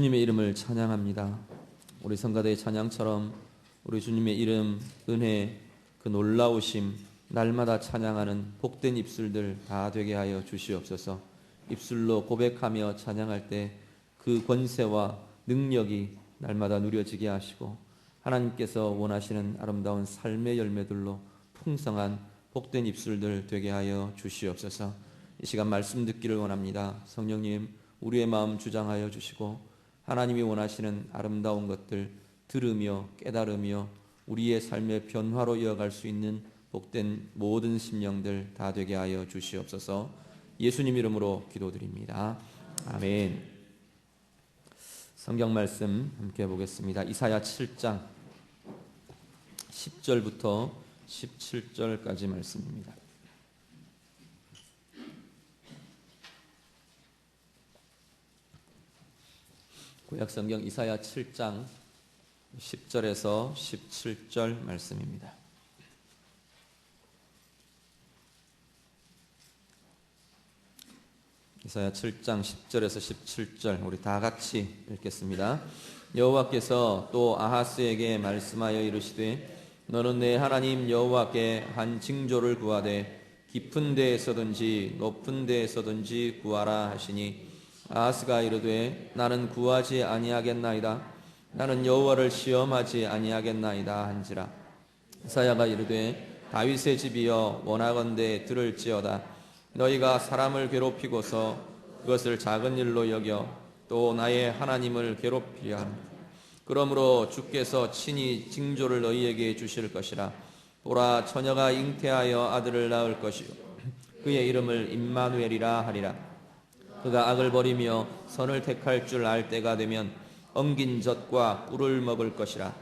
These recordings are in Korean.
주님의 이름을 찬양합니다. 우리 성가대의 찬양처럼 우리 주님의 이름, 은혜, 그 놀라우심 날마다 찬양하는 복된 입술들 다 되게 하여 주시옵소서. 입술로 고백하며 찬양할 때 그 권세와 능력이 날마다 누려지게 하시고 하나님께서 원하시는 아름다운 삶의 열매들로 풍성한 복된 입술들 되게 하여 주시옵소서. 이 시간 말씀 듣기를 원합니다. 성령님, 우리의 마음 주장하여 주시고 하나님이 원하시는 아름다운 것들 들으며 깨달으며 우리의 삶의 변화로 이어갈 수 있는 복된 모든 심령들 다 되게 하여 주시옵소서. 예수님 이름으로 기도드립니다. 아멘. 성경 말씀 함께 보겠습니다. 이사야 7장 10절부터 17절까지 말씀입니다. 구약성경 이사야 7장 10절에서 17절 말씀입니다. 이사야 7장 10절에서 17절 우리 다 같이 읽겠습니다. 여호와께서 또 아하스에게 말씀하여 이르시되 너는 내 하나님 여호와께 한 징조를 구하되 깊은 데에서든지 높은 데에서든지 구하라 하시니 아하스가 이르되 나는 구하지 아니하겠나이다. 나는 여호와를 시험하지 아니하겠나이다 한지라. 이사야가 이르되 다윗의 집이여 원하건대 들을지어다. 너희가 사람을 괴롭히고서 그것을 작은 일로 여겨 또 나의 하나님을 괴롭히려 합니다. 그러므로 주께서 친히 징조를 너희에게 주실 것이라. 보라, 처녀가 잉태하여 아들을 낳을 것이요 그의 이름을 임마누엘이라 하리라. 그가 악을 버리며 선을 택할 줄 알 때가 되면 엉긴 젖과 꿀을 먹을 것이라.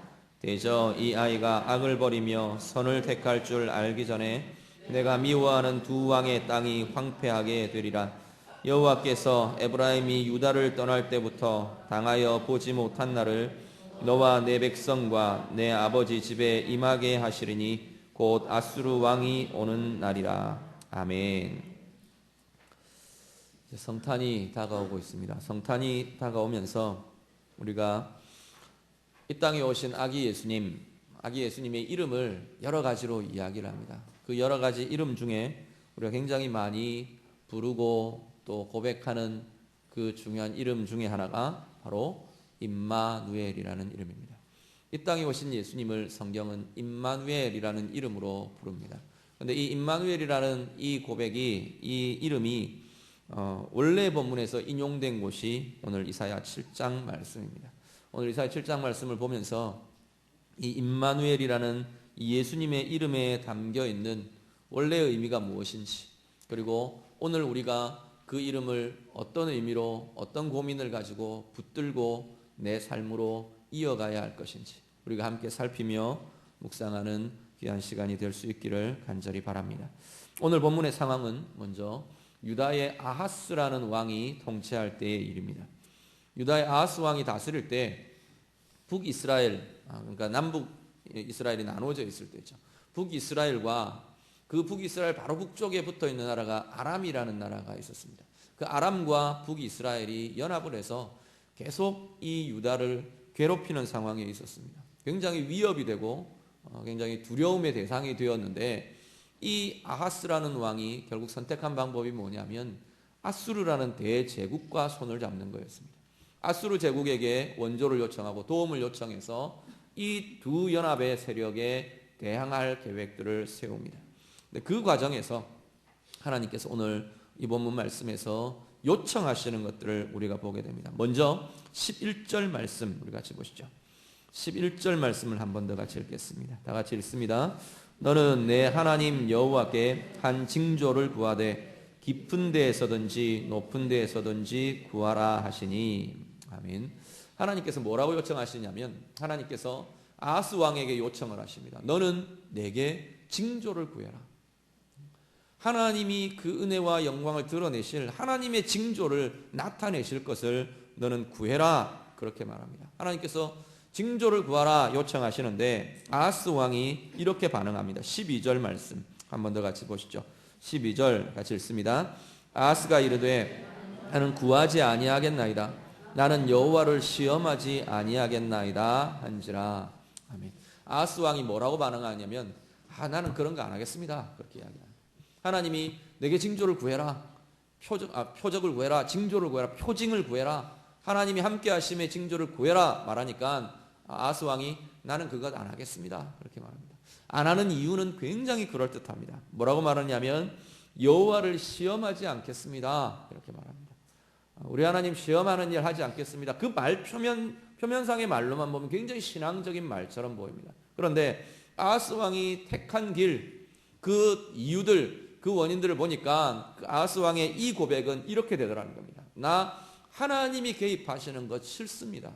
대저 이 아이가 악을 버리며 선을 택할 줄 알기 전에 내가 미워하는 두 왕의 땅이 황폐하게 되리라. 여호와께서 에브라임이 유다를 떠날 때부터 당하여 보지 못한 날을 너와 내 백성과 내 아버지 집에 임하게 하시리니 곧 아수르 왕이 오는 날이라. 아멘. 성탄이 다가오고 있습니다. 성탄이 다가오면서 우리가 이 땅에 오신 아기 예수님의 이름을 여러 가지로 이야기를 합니다. 그 여러 가지 이름 중에 우리가 굉장히 많이 부르고 또 고백하는 그 중요한 이름 중에 하나가 바로 임마누엘이라는 이름입니다. 이 땅에 오신 예수님을 성경은 임마누엘이라는 이름으로 부릅니다. 그런데 이 임마누엘이라는 이 고백이, 이 이름이 원래 본문에서 인용된 곳이 오늘 이사야 7장 말씀입니다. 오늘 이사야 7장 말씀을 보면서 이 임마누엘이라는 예수님의 이름에 담겨있는 원래의 의미가 무엇인지, 그리고 오늘 우리가 그 이름을 어떤 의미로 어떤 고민을 가지고 붙들고 내 삶으로 이어가야 할 것인지 우리가 함께 살피며 묵상하는 귀한 시간이 될 수 있기를 간절히 바랍니다. 오늘 본문의 상황은 먼저 유다의 아하스라는 왕이 통치할 때의 일입니다. 유다의 아하스 왕이 다스릴 때 북이스라엘, 그러니까 남북 이스라엘이 나누어져 있을 때죠. 북이스라엘과 그 북이스라엘 바로 북쪽에 붙어 있는 나라가 아람이라는 나라가 있었습니다. 그 아람과 북이스라엘이 연합을 해서 계속 이 유다를 괴롭히는 상황에 있었습니다. 굉장히 위협이 되고 굉장히 두려움의 대상이 되었는데 이 아하스라는 왕이 결국 선택한 방법이 뭐냐면 아수르라는 대제국과 손을 잡는 거였습니다. 아수르 제국에게 원조를 요청하고 도움을 요청해서 이 두 연합의 세력에 대항할 계획들을 세웁니다. 그 과정에서 하나님께서 오늘 이 본문 말씀에서 요청하시는 것들을 우리가 보게 됩니다. 먼저 11절 말씀 우리 같이 보시죠. 11절 말씀을 한 번 더 같이 읽겠습니다. 다 같이 읽습니다. 너는 내 하나님 여호와께 한 징조를 구하되 깊은 데에서든지 높은 데에서든지 구하라 하시니. 아멘. 하나님께서 뭐라고 요청하시냐면 하나님께서 아하스 왕에게 요청을 하십니다. 너는 내게 징조를 구해라. 하나님이 그 은혜와 영광을 드러내실 하나님의 징조를 나타내실 것을 너는 구해라. 그렇게 말합니다. 하나님께서 징조를 구하라 요청하시는데 아하스 왕이 이렇게 반응합니다. 12절 말씀 한 번 더 같이 보시죠. 12절 같이 읽습니다. 아하스가 이르되 나는 구하지 아니하겠나이다. 나는 여호와를 시험하지 아니하겠나이다 한지라. 아멘. 아하스 왕이 뭐라고 반응하냐면 나는 그런 거 안 하겠습니다. 그렇게 이야기합니다. 하나님이 내게 징조를 구해라. 표적을 구해라. 징조를 구해라. 표징을 구해라. 하나님이 함께 하심의 징조를 구해라 말하니까 아하스 왕이 나는 그것 안 하겠습니다. 그렇게 말합니다. 안 하는 이유는 굉장히 그럴듯합니다. 뭐라고 말하냐면 여호와를 시험하지 않겠습니다. 이렇게 말합니다. 우리 하나님 시험하는 일 하지 않겠습니다. 그 말 표면상의 말로만 보면 굉장히 신앙적인 말처럼 보입니다. 그런데 아하스 왕이 택한 길, 그 이유들, 그 원인들을 보니까 아하스 왕의 이 고백은 이렇게 되더라는 겁니다. 나 하나님이 개입하시는 것 싫습니다.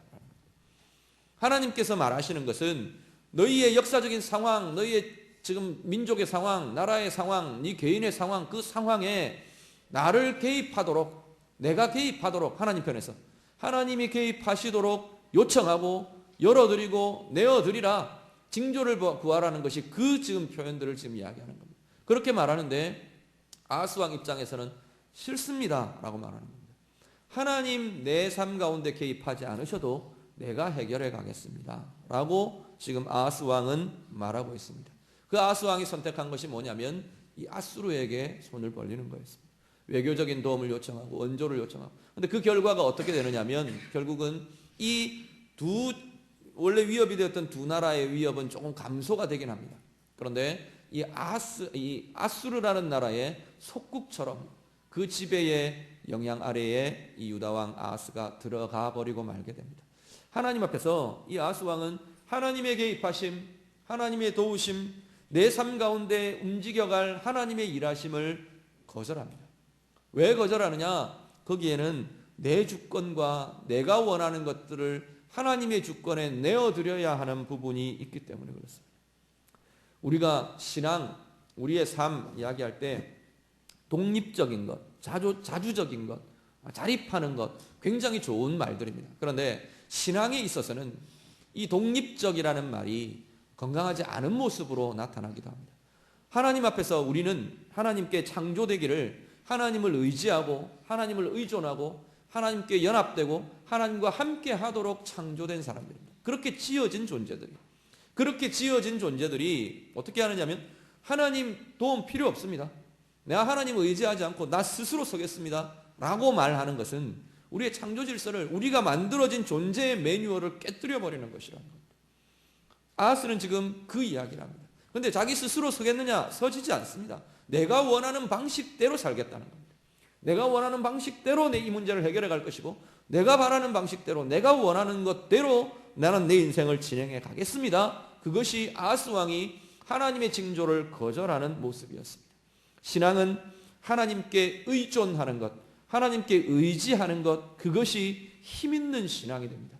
하나님께서 말하시는 것은 너희의 역사적인 상황, 너희의 지금 민족의 상황, 나라의 상황, 네 개인의 상황, 그 상황에 나를 개입하도록, 내가 개입하도록 하나님 편에서 하나님이 개입하시도록 요청하고 열어드리고 내어드리라, 징조를 구하라는 것이 그 지금 표현들을 지금 이야기하는 겁니다. 그렇게 말하는데 아하스 왕 입장에서는 싫습니다 라고 말하는 겁니다. 하나님 내 삶 가운데 개입하지 않으셔도 내가 해결해 가겠습니다 라고 지금 아하스 왕은 말하고 있습니다. 그 아하스 왕이 선택한 것이 뭐냐면 이 아수르에게 손을 벌리는 거였습니다. 외교적인 도움을 요청하고 원조를 요청하고. 그런데 그 결과가 어떻게 되느냐면 결국은 이 원래 위협이 되었던 두 나라의 위협은 조금 감소가 되긴 합니다. 그런데 이 아수르라는 나라의 속국처럼 그 지배의 영향 아래에 이 유다왕 아하스가 들어가 버리고 말게 됩니다. 하나님 앞에서 이 아하스 왕은 하나님의 개입하심, 하나님의 도우심, 내 삶 가운데 움직여갈 하나님의 일하심을 거절합니다. 왜 거절하느냐? 거기에는 내 주권과 내가 원하는 것들을 하나님의 주권에 내어드려야 하는 부분이 있기 때문에 그렇습니다. 우리가 신앙, 우리의 삶 이야기할 때 독립적인 것, 자주적인 것, 자립하는 것 굉장히 좋은 말들입니다. 그런데 신앙에 있어서는 이 독립적이라는 말이 건강하지 않은 모습으로 나타나기도 합니다. 하나님 앞에서 우리는 하나님께 창조되기를 하나님을 의지하고 하나님을 의존하고 하나님께 연합되고 하나님과 함께 하도록 창조된 사람들입니다. 그렇게 지어진 존재들이 어떻게 하느냐면 하나님 도움 필요 없습니다. 내가 하나님을 의지하지 않고 나 스스로 서겠습니다 라고 말하는 것은 우리의 창조 질서를, 우리가 만들어진 존재의 매뉴얼을 깨뜨려 버리는 것이라는 겁니다. 아하스는 지금 그 이야기를 합니다. 그런데 자기 스스로 서겠느냐? 서지지 않습니다. 내가 원하는 방식대로 살겠다는 겁니다. 내가 원하는 방식대로 내 이 문제를 해결해 갈 것이고 내가 바라는 방식대로 내가 원하는 것대로 나는 내 인생을 진행해 가겠습니다. 그것이 아하스 왕이 하나님의 징조를 거절하는 모습이었습니다. 신앙은 하나님께 의존하는 것, 하나님께 의지하는 것, 그것이 힘있는 신앙이 됩니다.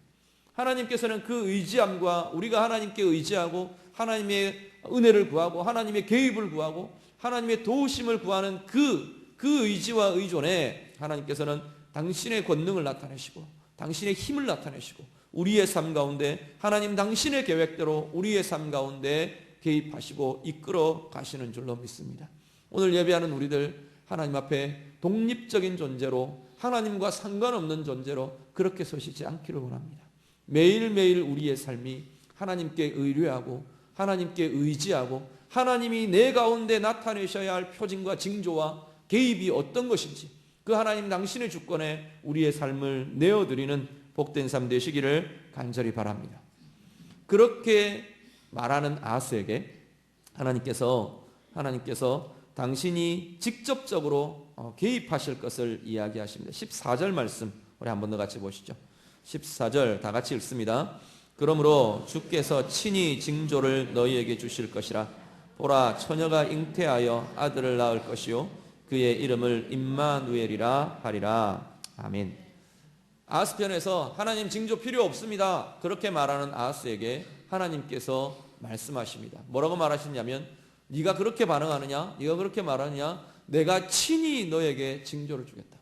하나님께서는 그 의지함과 우리가 하나님께 의지하고 하나님의 은혜를 구하고 하나님의 개입을 구하고 하나님의 도우심을 구하는 그 의지와 의존에 하나님께서는 당신의 권능을 나타내시고 당신의 힘을 나타내시고 우리의 삶 가운데 하나님 당신의 계획대로 우리의 삶 가운데 개입하시고 이끌어 가시는 줄로 믿습니다. 오늘 예배하는 우리들 하나님 앞에 독립적인 존재로 하나님과 상관없는 존재로 그렇게 서시지 않기를 원합니다. 매일매일 우리의 삶이 하나님께 의뢰하고 하나님께 의지하고 하나님이 내 가운데 나타내셔야 할 표징과 징조와 개입이 어떤 것인지 그 하나님 당신의 주권에 우리의 삶을 내어드리는 복된 삶 되시기를 간절히 바랍니다. 그렇게 말하는 아하스에게 하나님께서 당신이 직접적으로 개입하실 것을 이야기하십니다. 14절 말씀 우리 한 번 더 같이 보시죠. 14절 다 같이 읽습니다. 그러므로 주께서 친히 징조를 너희에게 주실 것이라. 보라, 처녀가 잉태하여 아들을 낳을 것이요 그의 이름을 임마누엘이라 하리라. 아멘. 아하스 편에서 하나님 징조 필요 없습니다 그렇게 말하는 아하스에게 하나님께서 말씀하십니다. 뭐라고 말하시냐면 네가 그렇게 반응하느냐, 네가 그렇게 말하느냐, 내가 친히 너에게 징조를 주겠다.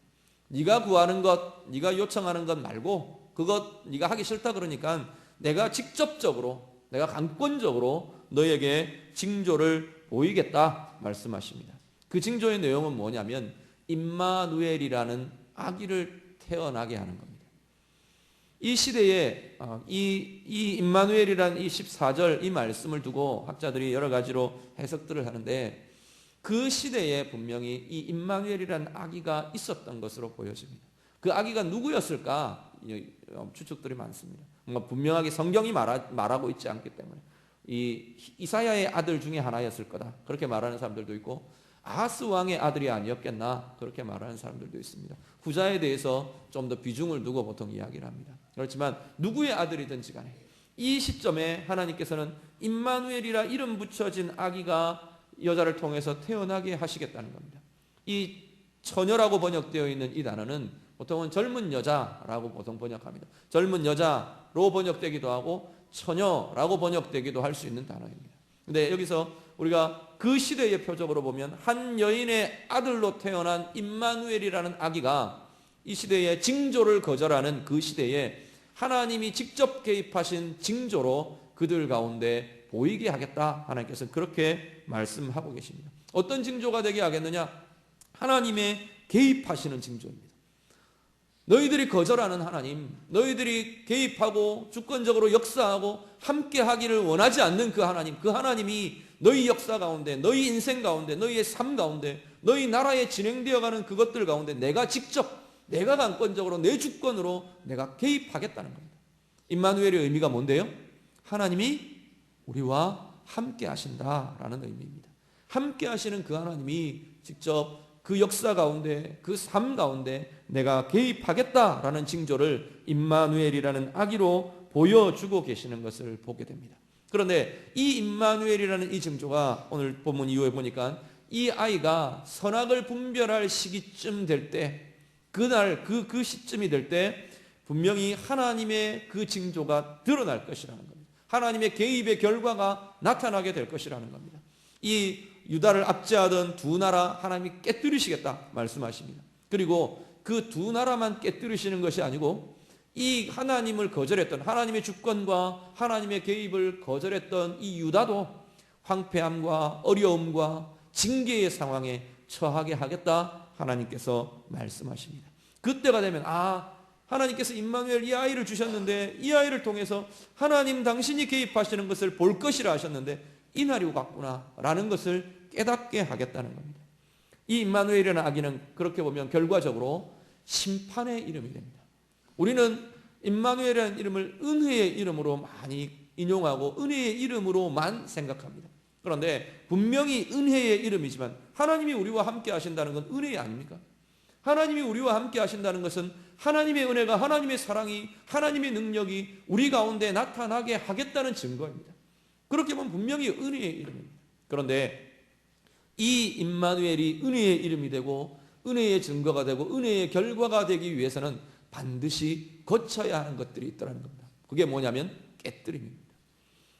네가 구하는 것, 네가 요청하는 것 말고 그것 네가 하기 싫다 그러니까 내가 직접적으로, 내가 강권적으로 너에게 징조를 보이겠다 말씀하십니다. 그 징조의 내용은 뭐냐면 임마누엘이라는 아기를 태어나게 하는 겁니다. 이 시대에 이 임마누엘이란 이 14절 이 말씀을 두고 학자들이 여러 가지로 해석들을 하는데, 그 시대에 분명히 이 임마누엘이란 아기가 있었던 것으로 보여집니다. 그 아기가 누구였을까? 추측들이 많습니다. 뭔가 분명하게 성경이 말하고 있지 않기 때문에 이 이사야의 아들 중에 하나였을 거다, 그렇게 말하는 사람들도 있고, 아하스 왕의 아들이 아니었겠나, 그렇게 말하는 사람들도 있습니다. 후자에 대해서 좀 더 비중을 두고 보통 이야기를 합니다. 그렇지만 누구의 아들이든지 간에 이 시점에 하나님께서는 임마누엘이라 이름 붙여진 아기가 여자를 통해서 태어나게 하시겠다는 겁니다. 이 처녀라고 번역되어 있는 이 단어는 보통은 젊은 여자라고 보통 번역합니다. 젊은 여자로 번역되기도 하고 처녀라고 번역되기도 할 수 있는 단어입니다. 근데 여기서 우리가 그 시대의 표적으로 보면 한 여인의 아들로 태어난 임마누엘이라는 아기가 이 시대의 징조를 거절하는 그 시대에 하나님이 직접 개입하신 징조로 그들 가운데 보이게 하겠다, 하나님께서는 그렇게 말씀하고 계십니다. 어떤 징조가 되게 하겠느냐? 하나님의 개입하시는 징조입니다. 너희들이 거절하는 하나님, 너희들이 개입하고 주권적으로 역사하고 함께 하기를 원하지 않는 그 하나님, 그 하나님이 너희 역사 가운데, 너희 인생 가운데, 너희의 삶 가운데, 너희 나라에 진행되어가는 그것들 가운데 내가 직접, 내가 강권적으로 내 주권으로 내가 개입하겠다는 겁니다. 임마누엘의 의미가 뭔데요? 하나님이 우리와 함께 하신다라는 의미입니다. 함께 하시는 그 하나님이 직접 그 역사 가운데, 그 삶 가운데 내가 개입하겠다라는 징조를 임마누엘이라는 아기로 보여주고 계시는 것을 보게 됩니다. 그런데 이 임마누엘이라는 이 징조가 오늘 본문 이후에 보니까 이 아이가 선악을 분별할 시기쯤 될 때, 그날 그 시점이 될 때 분명히 하나님의 그 징조가 드러날 것이라는 겁니다. 하나님의 개입의 결과가 나타나게 될 것이라는 겁니다. 이 유다를 압제하던 두 나라 하나님이 깨뜨리시겠다 말씀하십니다. 그리고 그 두 나라만 깨뜨리시는 것이 아니고 이 하나님을 거절했던, 하나님의 주권과 하나님의 개입을 거절했던 이 유다도 황폐함과 어려움과 징계의 상황에 처하게 하겠다, 하나님께서 말씀하십니다. 그때가 되면 하나님께서 임마누엘 이 아이를 주셨는데 이 아이를 통해서 하나님 당신이 개입하시는 것을 볼 것이라 하셨는데 이 날이 왔구나 라는 것을 깨닫게 하겠다는 겁니다. 이 임마누엘이라는 아기는 그렇게 보면 결과적으로 심판의 이름이 됩니다. 우리는 임마누엘이라는 이름을 은혜의 이름으로 많이 인용하고 은혜의 이름으로만 생각합니다. 그런데 분명히 은혜의 이름이지만 하나님이 우리와 함께 하신다는 건 은혜 아닙니까? 하나님이 우리와 함께 하신다는 것은 하나님의 은혜가, 하나님의 사랑이, 하나님의 능력이 우리 가운데 나타나게 하겠다는 증거입니다. 그렇게 보면 분명히 은혜의 이름입니다. 그런데 이 임마누엘이 은혜의 이름이 되고 은혜의 증거가 되고 은혜의 결과가 되기 위해서는 반드시 거쳐야 하는 것들이 있다는 겁니다. 그게 뭐냐면 깨뜨림입니다.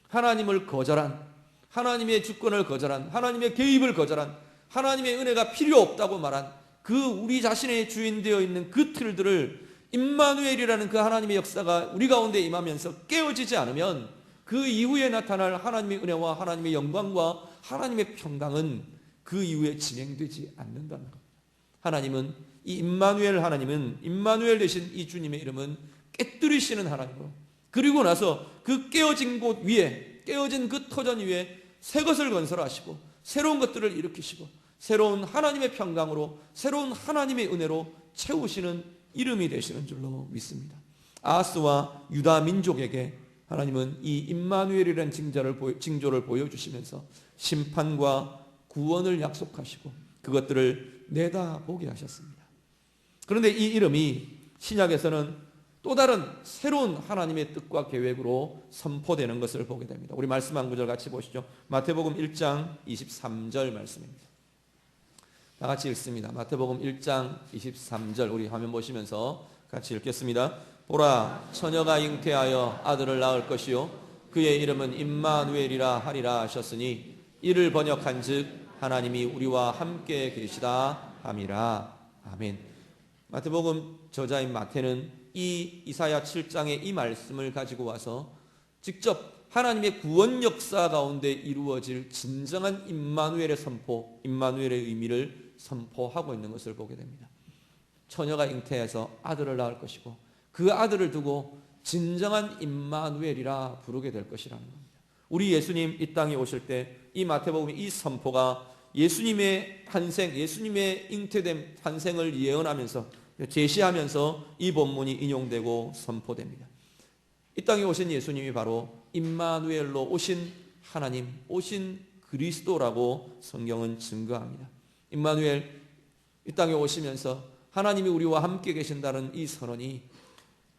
하나님을 거절한, 하나님의 주권을 거절한, 하나님의 개입을 거절한, 하나님의 은혜가 필요 없다고 말한 그 우리 자신의 주인 되어 있는 그 틀들을 임마누엘이라는 그 하나님의 역사가 우리 가운데 임하면서 깨어지지 않으면 그 이후에 나타날 하나님의 은혜와 하나님의 영광과 하나님의 평강은 그 이후에 진행되지 않는다는 겁니다. 하나님은 이 임마누엘, 하나님은 임마누엘 되신 이 주님의 이름은 깨뜨리시는 하나님으로, 그리고 나서 그 깨어진 곳 위에, 깨어진 그 터전 위에 새 것을 건설하시고 새로운 것들을 일으키시고 새로운 하나님의 평강으로, 새로운 하나님의 은혜로 채우시는 이름이 되시는 줄로 믿습니다. 아하스와 유다 민족에게 하나님은 이 임마누엘이라는 징조를 보여주시면서 심판과 구원을 약속하시고 그것들을 내다보게 하셨습니다. 그런데 이 이름이 신약에서는 또 다른 새로운 하나님의 뜻과 계획으로 선포되는 것을 보게 됩니다. 우리 말씀 한 구절 같이 보시죠. 마태복음 1장 23절 말씀입니다. 다 같이 읽습니다. 마태복음 1장 23절 우리 화면 보시면서 같이 읽겠습니다. 보라, 처녀가 잉태하여 아들을 낳을 것이요 그의 이름은 임마누엘이라 하리라 하셨으니 이를 번역한즉 하나님이 우리와 함께 계시다 함이라. 아멘. 마태복음 저자인 마태는 이 이사야 7장의 이 말씀을 가지고 와서 직접 하나님의 구원 역사 가운데 이루어질 진정한 임마누엘의 선포, 임마누엘의 의미를 선포하고 있는 것을 보게 됩니다. 처녀가 잉태해서 아들을 낳을 것이고 그 아들을 두고 진정한 임마누엘이라 부르게 될 것이라는 겁니다. 우리 예수님 이 땅에 오실 때 이 마태복음의 이 선포가 예수님의 탄생, 예수님의 잉태됨 탄생을 예언하면서 제시하면서 이 본문이 인용되고 선포됩니다. 이 땅에 오신 예수님이 바로 임마누엘로 오신 하나님, 오신 그리스도라고 성경은 증거합니다. 임마누엘, 이 땅에 오시면서 하나님이 우리와 함께 계신다는 이 선언이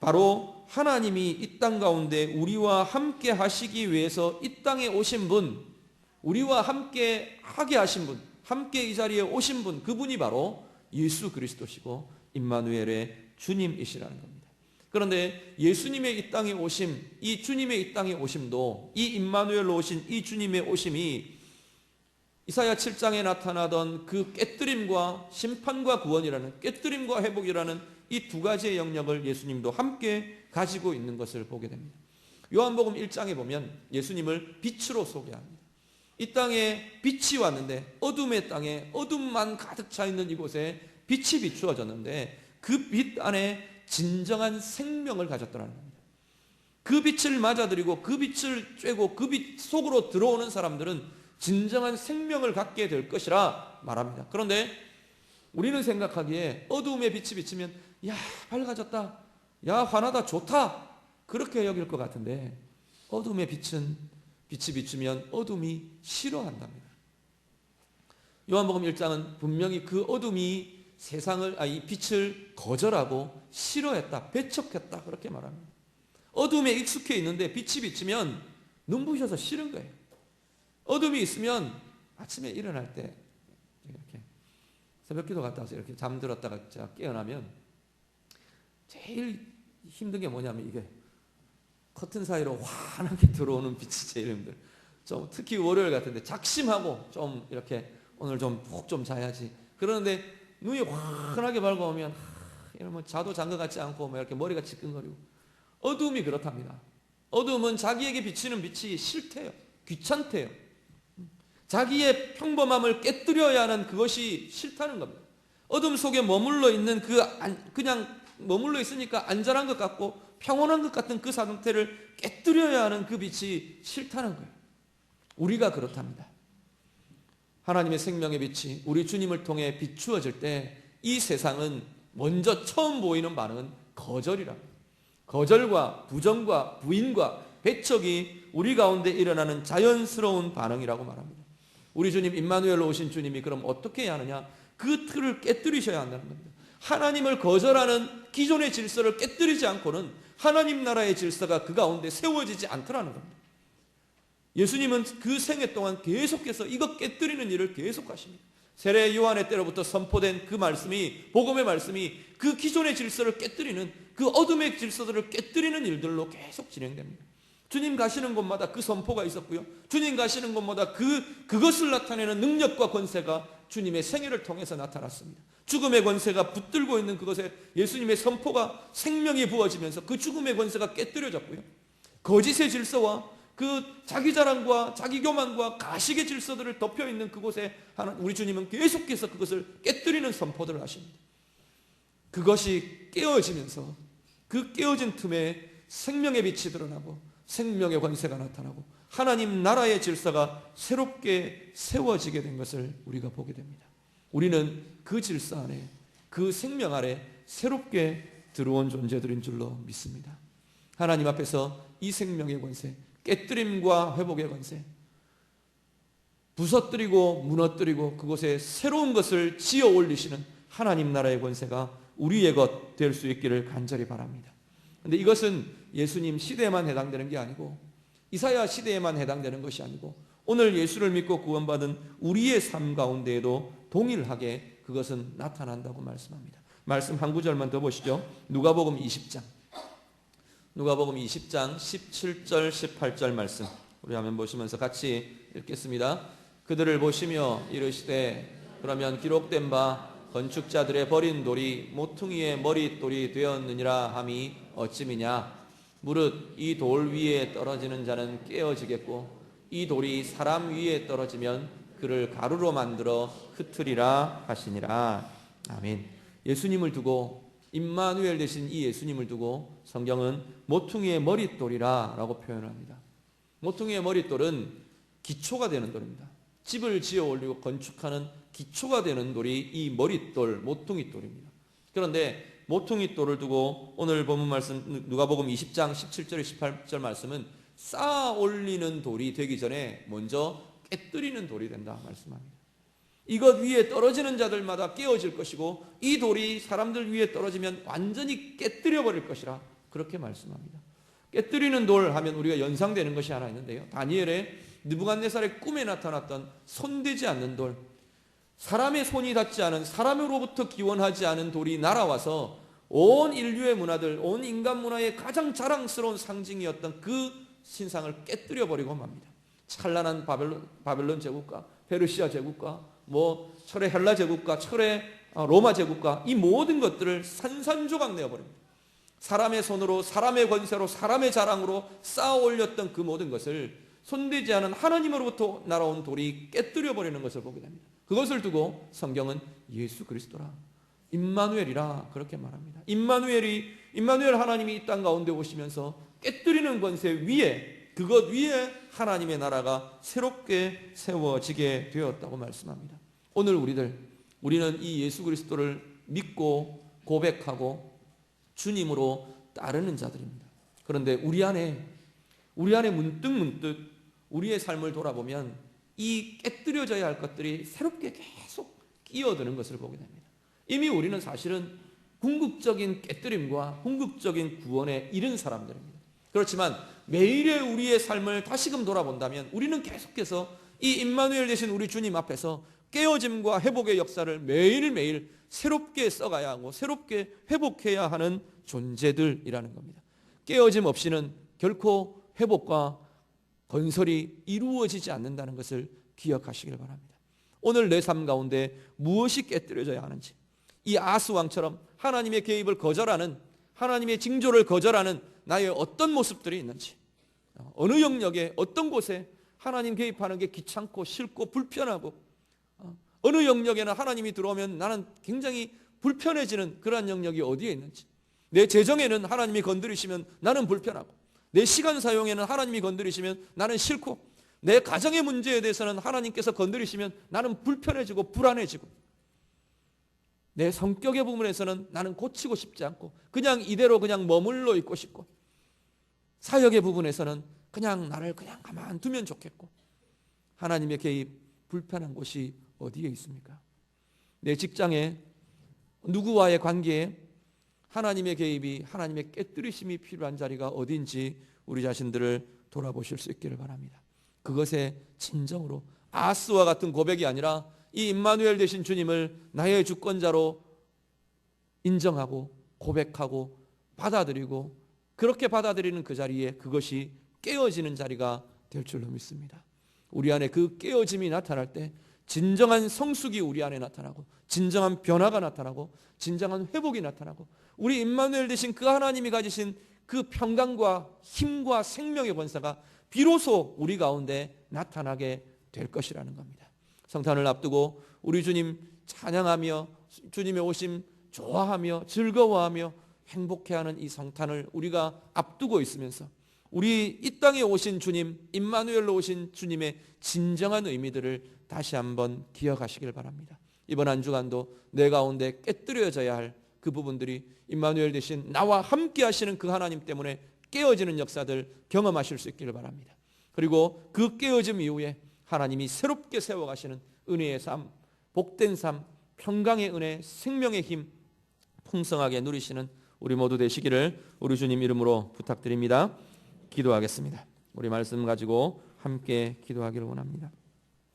바로 하나님이 이 땅 가운데 우리와 함께 하시기 위해서 이 땅에 오신 분, 우리와 함께 하게 하신 분, 함께 이 자리에 오신 분, 그분이 바로 예수 그리스도시고 임마누엘의 주님이시라는 겁니다. 그런데 예수님의 이 땅에 오심, 이 주님의 이 땅에 오심도, 이 임마누엘로 오신 이 주님의 오심이 이사야 7장에 나타나던 그 깨뜨림과 심판과 구원이라는, 깨뜨림과 회복이라는 이 두 가지의 영역을 예수님도 함께 가지고 있는 것을 보게 됩니다. 요한복음 1장에 보면 예수님을 빛으로 소개합니다. 이 땅에 빛이 왔는데 어둠의 땅에 어둠만 가득 차 있는 이곳에 빛이 비추어졌는데 그 빛 안에 진정한 생명을 가졌더라는 겁니다. 그 빛을 맞아들이고 그 빛을 쬐고 그 빛 속으로 들어오는 사람들은 진정한 생명을 갖게 될 것이라 말합니다. 그런데 우리는 생각하기에 어두움에 빛이 비치면 야 밝아졌다, 야 환하다, 좋다, 그렇게 여길 것 같은데 어둠의 빛이 비추면 어둠이 싫어한답니다. 요한복음 1장은 분명히 그 어둠이 이 빛을 거절하고 싫어했다, 배척했다, 그렇게 말합니다. 어둠에 익숙해 있는데 빛이 비치면 눈부셔서 싫은 거예요. 어둠이 있으면 아침에 일어날 때 이렇게 새벽기도 갔다 와서 이렇게 잠들었다가 깨어나면 제일 힘든 게 뭐냐면 이게 커튼 사이로 환하게 들어오는 빛이 제일 힘들어요. 좀 특히 월요일 같은데 작심하고 좀 이렇게 오늘 좀 푹 좀 자야지, 그러는데 눈이 환하게 밝아오면 이러면 자도 잔 것 같지 않고 뭐 이렇게 머리가 지끈거리고. 어둠이 그렇답니다. 어둠은 자기에게 비치는 빛이 싫대요. 귀찮대요. 자기의 평범함을 깨뜨려야 하는 그것이 싫다는 겁니다. 어둠 속에 머물러 있는 그냥 머물러 있으니까 안전한 것 같고 평온한 것 같은 그 상태를 깨뜨려야 하는 그 빛이 싫다는 거예요. 우리가 그렇답니다. 하나님의 생명의 빛이 우리 주님을 통해 비추어질 때 이 세상은 먼저 처음 보이는 반응은 거절이랍니다. 거절과 부정과 부인과 배척이 우리 가운데 일어나는 자연스러운 반응이라고 말합니다. 우리 주님 임마누엘로 오신 주님이 그럼 어떻게 해야 하느냐? 그 틀을 깨뜨리셔야 한다는 겁니다. 하나님을 거절하는 기존의 질서를 깨뜨리지 않고는 하나님 나라의 질서가 그 가운데 세워지지 않더라는 겁니다. 예수님은 그 생애 동안 계속해서 이것 깨뜨리는 일을 계속하십니다. 세례 요한의 때로부터 선포된 그 말씀이, 복음의 말씀이 그 기존의 질서를 깨뜨리는, 그 어둠의 질서들을 깨뜨리는 일들로 계속 진행됩니다. 주님 가시는 곳마다 그 선포가 있었고요, 주님 가시는 곳마다 그것을 나타내는 능력과 권세가 주님의 생애를 통해서 나타났습니다. 죽음의 권세가 붙들고 있는 그것에 예수님의 선포가 생명이 부어지면서 그 죽음의 권세가 깨뜨려졌고요, 거짓의 질서와 그 자기 자랑과 자기 교만과 가식의 질서들을 덮여있는 그곳에 우리 주님은 계속해서 그것을 깨뜨리는 선포들을 하십니다. 그것이 깨어지면서 그 깨어진 틈에 생명의 빛이 드러나고 생명의 권세가 나타나고 하나님 나라의 질서가 새롭게 세워지게 된 것을 우리가 보게 됩니다. 우리는 그 질서 안에, 그 생명 아래 새롭게 들어온 존재들인 줄로 믿습니다. 하나님 앞에서 이 생명의 권세, 깨뜨림과 회복의 권세, 부서뜨리고 무너뜨리고 그곳에 새로운 것을 지어 올리시는 하나님 나라의 권세가 우리의 것 될 수 있기를 간절히 바랍니다. 그런데 이것은 예수님 시대에만 해당되는 게 아니고 이사야 시대에만 해당되는 것이 아니고 오늘 예수를 믿고 구원받은 우리의 삶 가운데에도 동일하게 그것은 나타난다고 말씀합니다. 말씀 한 구절만 더 보시죠. 누가복음 20장 17절 18절 말씀 우리 화면 보시면서 같이 읽겠습니다. 그들을 보시며 이르시되 그러면 기록된 바 건축자들의 버린 돌이 모퉁이의 머릿돌이 되었느니라 함이 어찌미냐. 무릇 이 돌 위에 떨어지는 자는 깨어지겠고 이 돌이 사람 위에 떨어지면 그를 가루로 만들어 흩으리라 하시니라. 아멘. 예수님을 두고 임마누엘 되신 이 예수님을 두고 성경은 모퉁이의 머릿돌이라 라고 표현을 합니다. 모퉁이의 머릿돌은 기초가 되는 돌입니다. 집을 지어 올리고 건축하는 기초가 되는 돌이 이 머릿돌, 모퉁이 돌입니다. 그런데 모퉁이 돌을 두고 오늘 본문 말씀 누가복음 20장 17절 18절 말씀은 쌓아 올리는 돌이 되기 전에 먼저 깨뜨리는 돌이 된다 말씀합니다. 이것 위에 떨어지는 자들마다 깨어질 것이고 이 돌이 사람들 위에 떨어지면 완전히 깨뜨려 버릴 것이라 그렇게 말씀합니다. 깨뜨리는 돌 하면 우리가 연상되는 것이 하나 있는데요. 다니엘의 느부갓네살의 꿈에 나타났던 손대지 않는 돌, 사람의 손이 닿지 않은, 사람으로부터 기원하지 않은 돌이 날아와서 온 인류의 문화들, 온 인간 문화의 가장 자랑스러운 상징이었던 그 신상을 깨뜨려 버리고 맙니다. 찬란한 바벨론 제국과 페르시아 제국과 철의 헬라 제국과 철의 로마 제국과 이 모든 것들을 산산조각 내어버립니다. 사람의 손으로, 사람의 권세로, 사람의 자랑으로 쌓아 올렸던 그 모든 것을 손대지 않은 하나님으로부터 날아온 돌이 깨뜨려 버리는 것을 보게 됩니다. 그것을 두고 성경은 예수 그리스도라, 임마누엘이라 그렇게 말합니다. 임마누엘 하나님이 이 땅 가운데 오시면서 깨뜨리는 권세 위에, 그것 위에 하나님의 나라가 새롭게 세워지게 되었다고 말씀합니다. 오늘 우리는 이 예수 그리스도를 믿고 고백하고 주님으로 따르는 자들입니다. 그런데 우리 안에 문득 우리의 삶을 돌아보면 이 깨뜨려져야 할 것들이 새롭게 계속 끼어드는 것을 보게 됩니다. 이미 우리는 사실은 궁극적인 깨뜨림과 궁극적인 구원에 이른 사람들입니다. 그렇지만 매일의 우리의 삶을 다시금 돌아본다면 우리는 계속해서 이 임마누엘 되신 우리 주님 앞에서 깨어짐과 회복의 역사를 매일매일 새롭게 써가야 하고 새롭게 회복해야 하는 존재들이라는 겁니다. 깨어짐 없이는 결코 회복과 건설이 이루어지지 않는다는 것을 기억하시길 바랍니다. 오늘 내 삶 가운데 무엇이 깨뜨려져야 하는지, 이 아스왕처럼 하나님의 개입을 거절하는, 하나님의 징조를 거절하는 나의 어떤 모습들이 있는지, 어느 영역에 어떤 곳에 하나님 개입하는 게 귀찮고 싫고 불편하고, 어느 영역에는 하나님이 들어오면 나는 굉장히 불편해지는 그러한 영역이 어디에 있는지, 내 재정에는 하나님이 건드리시면 나는 불편하고, 내 시간 사용에는 하나님이 건드리시면 나는 싫고, 내 가정의 문제에 대해서는 하나님께서 건드리시면 나는 불편해지고 불안해지고, 내 성격의 부분에서는 나는 고치고 싶지 않고 그냥 이대로 그냥 머물러 있고 싶고, 사역의 부분에서는 그냥 나를 그냥 가만두면 좋겠고, 하나님의 개입 불편한 곳이 어디에 있습니까? 내 직장에, 누구와의 관계에 하나님의 개입이, 하나님의 깨뜨리심이 필요한 자리가 어딘지 우리 자신들을 돌아보실 수 있기를 바랍니다. 그것에 진정으로 아스와 같은 고백이 아니라 이 임마누엘 되신 주님을 나의 주권자로 인정하고 고백하고 받아들이고, 그렇게 받아들이는 그 자리에 그것이 깨어지는 자리가 될 줄로 믿습니다. 우리 안에 그 깨어짐이 나타날 때 진정한 성숙이 우리 안에 나타나고, 진정한 변화가 나타나고, 진정한 회복이 나타나고, 우리 임마누엘 되신 그 하나님이 가지신 그 평강과 힘과 생명의 권세가 비로소 우리 가운데 나타나게 될 것이라는 겁니다. 성탄을 앞두고 우리 주님 찬양하며 주님의 오심 좋아하며 즐거워하며 행복해하는 이 성탄을 우리가 앞두고 있으면서 우리 이 땅에 오신 주님, 임마누엘로 오신 주님의 진정한 의미들을 다시 한번 기억하시길 바랍니다. 이번 한 주간도 내 가운데 깨뜨려져야 할 그 부분들이 임마누엘 되신 나와 함께 하시는 그 하나님 때문에 깨어지는 역사들 경험하실 수 있기를 바랍니다. 그리고 그 깨어짐 이후에 하나님이 새롭게 세워가시는 은혜의 삶, 복된 삶, 평강의 은혜, 생명의 힘 풍성하게 누리시는 우리 모두 되시기를 우리 주님 이름으로 부탁드립니다. 기도하겠습니다. 우리 말씀 가지고 함께 기도하기를 원합니다.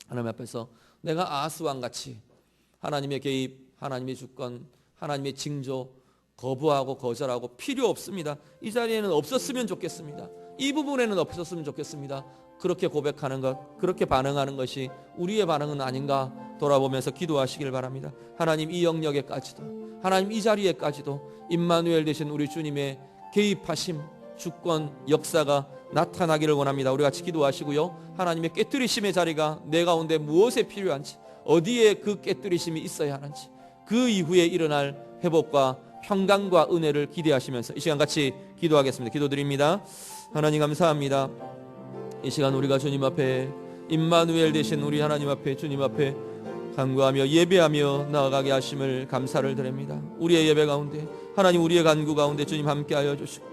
하나님 앞에서 내가 아스왕같이 하나님의 개입, 하나님의 주권, 하나님의 징조 거부하고 거절하고 필요 없습니다, 이 자리에는 없었으면 좋겠습니다, 이 부분에는 없었으면 좋겠습니다, 그렇게 고백하는 것, 그렇게 반응하는 것이 우리의 반응은 아닌가 돌아보면서 기도하시길 바랍니다. 하나님 이 영역에까지도, 하나님 이 자리에까지도 임마누엘 되신 우리 주님의 개입하심, 주권, 역사가 나타나기를 원합니다. 우리 같이 기도하시고요, 하나님의 깨뜨리심의 자리가 내 가운데 무엇에 필요한지, 어디에 그 깨뜨리심이 있어야 하는지, 그 이후에 일어날 회복과 평강과 은혜를 기대하시면서 이 시간 같이 기도하겠습니다. 기도드립니다. 하나님 감사합니다. 이 시간 우리가 주님 앞에 임마누엘 되신 우리 하나님 앞에 주님 앞에 간구하며 예배하며 나아가게 하심을 감사를 드립니다. 우리의 예배 가운데 하나님 우리의 간구 가운데 주님 함께하여 주시고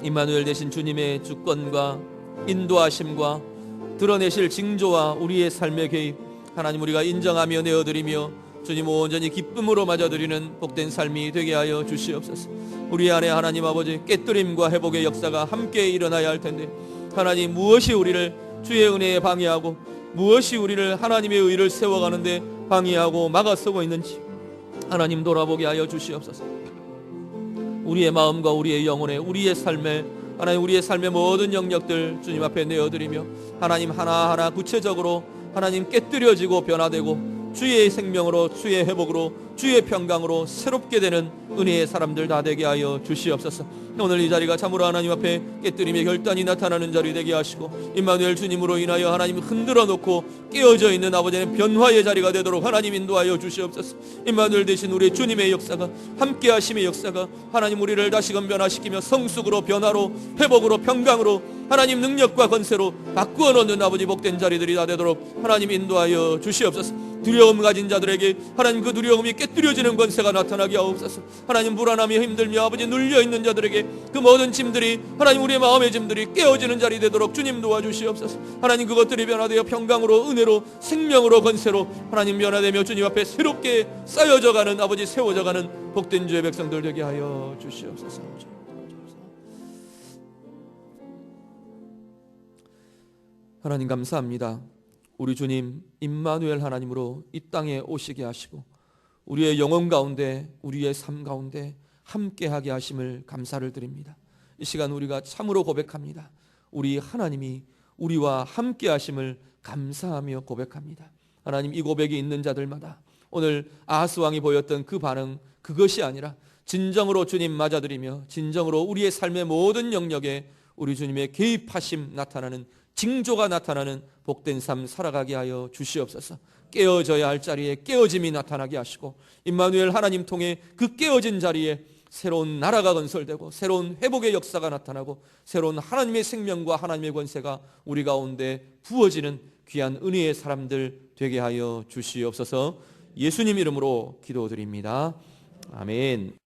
임마누엘 되신 주님의 주권과 인도하심과 드러내실 징조와 우리의 삶의 개입 하나님 우리가 인정하며 내어드리며 주님 온전히 기쁨으로 맞아드리는 복된 삶이 되게 하여 주시옵소서. 우리 안에 하나님 아버지 깨뜨림과 회복의 역사가 함께 일어나야 할 텐데 하나님 무엇이 우리를 주의 은혜에 방해하고 무엇이 우리를 하나님의 의를 세워가는데 방해하고 막아서고 있는지 하나님 돌아보게 하여 주시옵소서. 우리의 마음과 우리의 영혼에 우리의 삶에 하나님 우리의 삶의 모든 영역들 주님 앞에 내어드리며 하나님 하나하나 구체적으로 하나님 깨뜨려지고 변화되고 주의 생명으로 주의 회복으로 주의 평강으로 새롭게 되는 은혜의 사람들 다 되게 하여 주시옵소서. 오늘 이 자리가 참으로 하나님 앞에 깨뜨림의 결단이 나타나는 자리 되게 하시고 임마누엘 주님으로 인하여 하나님 흔들어 놓고 깨어져 있는 아버지의 변화의 자리가 되도록 하나님 인도하여 주시옵소서. 임마누엘 되신 우리 주님의 역사가 함께 하심의 역사가 하나님 우리를 다시금 변화시키며 성숙으로 변화로 회복으로 평강으로 하나님 능력과 권세로 바꾸어 놓는 아버지 복된 자리들이 다 되도록 하나님 인도하여 주시옵소서. 두려움 가진 자들에게 하나님 그 두려움이 깨뜨려지는 권세가 나타나게 하옵소서. 하나님 불안하며 힘들며 아버지 눌려있는 자들에게 그 모든 짐들이 하나님 우리의 마음의 짐들이 깨어지는 자리 되도록 주님 도와주시옵소서. 하나님 그것들이 변화되어 평강으로 은혜로 생명으로 권세로 하나님 변화되며 주님 앞에 새롭게 쌓여져가는 아버지 세워져가는 복된 주의 백성들 되게 하여 주시옵소서. 하나님 감사합니다. 우리 주님 임마누엘 하나님으로 이 땅에 오시게 하시고 우리의 영혼 가운데 우리의 삶 가운데 함께하게 하심을 감사를 드립니다. 이 시간 우리가 참으로 고백합니다. 우리 하나님이 우리와 함께 하심을 감사하며 고백합니다. 하나님 이 고백이 있는 자들마다 오늘 아하스 왕이 보였던 그 반응 그것이 아니라 진정으로 주님 맞아들이며 진정으로 우리의 삶의 모든 영역에 우리 주님의 개입하심 나타나는 징조가 나타나는 복된 삶 살아가게 하여 주시옵소서. 깨어져야 할 자리에 깨어짐이 나타나게 하시고 임마누엘 하나님 통해 그 깨어진 자리에 새로운 나라가 건설되고 새로운 회복의 역사가 나타나고 새로운 하나님의 생명과 하나님의 권세가 우리 가운데 부어지는 귀한 은혜의 사람들 되게 하여 주시옵소서. 예수님 이름으로 기도드립니다. 아멘.